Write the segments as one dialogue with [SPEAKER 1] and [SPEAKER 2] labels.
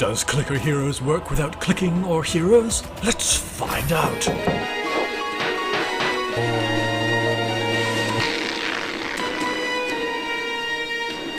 [SPEAKER 1] Does Clicker Heroes work without clicking or heroes? Let's find out!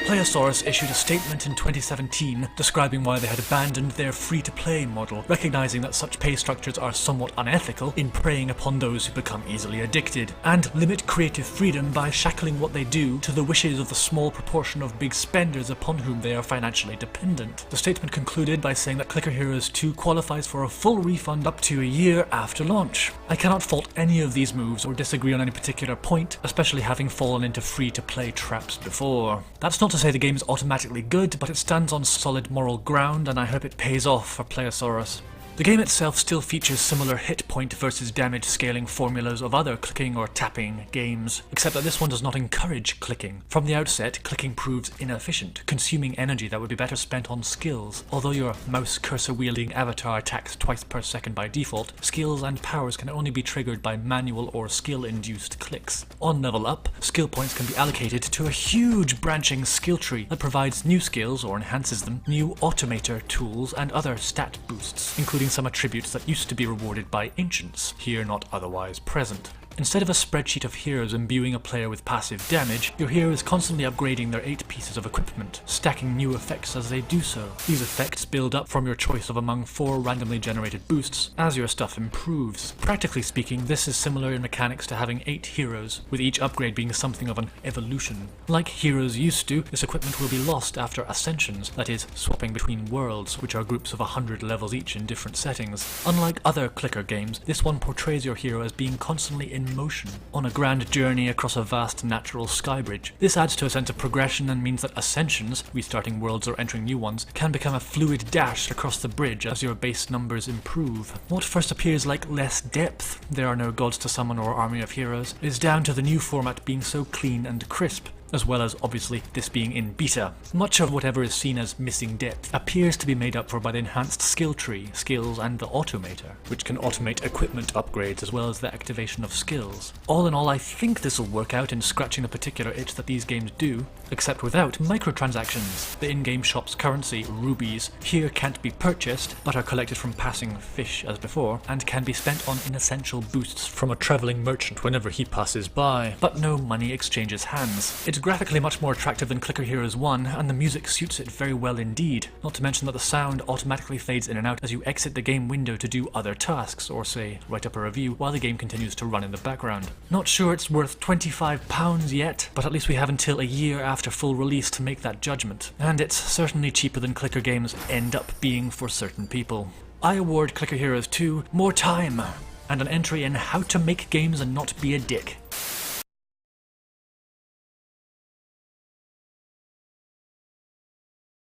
[SPEAKER 1] Playsaurus issued a statement in 2017 describing why they had abandoned their free-to-play model, recognizing that such pay structures are somewhat unethical in preying upon those who become easily addicted, and limit creative freedom by shackling what they do to the wishes of the small proportion of big spenders upon whom they are financially dependent. The statement concluded by saying that Clicker Heroes 2 qualifies for a full refund up to a year after launch. I cannot fault any of these moves or disagree on any particular point, especially having fallen into free-to-play traps before. That's not to say the game is automatically good, but it stands on solid moral ground, and I hope it pays off for Playsaurus. The game itself still features similar hit point versus damage scaling formulas of other clicking or tapping games, except that this one does not encourage clicking. From the outset, clicking proves inefficient, consuming energy that would be better spent on skills. Although your mouse cursor wielding avatar attacks twice per second by default, skills and powers can only be triggered by manual or skill induced clicks. On level up, skill points can be allocated to a huge branching skill tree that provides new skills or enhances them, new automator tools and other stat boosts, including some attributes that used to be rewarded by ancients, here not otherwise present. Instead of a spreadsheet of heroes imbuing a player with passive damage, your hero is constantly upgrading their 8 pieces of equipment, stacking new effects as they do so. These effects build up from your choice of among 4 randomly generated boosts as your stuff improves. Practically speaking, this is similar in mechanics to having 8 heroes, with each upgrade being something of an evolution. Like heroes used to, this equipment will be lost after ascensions, that is, swapping between worlds, which are groups of 100 levels each in different settings. Unlike other clicker games, this one portrays your hero as being constantly in motion, on a grand journey across a vast natural skybridge. This adds to a sense of progression and means that ascensions, restarting worlds or entering new ones, can become a fluid dash across the bridge as your base numbers improve. What first appears like less depth, there are no gods to summon or army of heroes, is down to the new format being so clean and crisp, as well as, obviously, this being in beta. Much of whatever is seen as missing depth appears to be made up for by the enhanced skill tree, skills, and the automator, which can automate equipment upgrades as well as the activation of skills. All in all, I think this will work out in scratching the particular itch that these games do, except without microtransactions. The in-game shop's currency, rubies, here can't be purchased, but are collected from passing fish as before, and can be spent on inessential boosts from a travelling merchant whenever he passes by. But no money exchanges hands. It's graphically much more attractive than Clicker Heroes 1, and the music suits it very well indeed, not to mention that the sound automatically fades in and out as you exit the game window to do other tasks, or say, write up a review while the game continues to run in the background. Not sure it's worth £25 yet, but at least we have until a year after full release to make that judgment, and it's certainly cheaper than clicker games end up being for certain people. I award Clicker Heroes 2 more time, and an entry in How to Make Games and Not Be a Dick.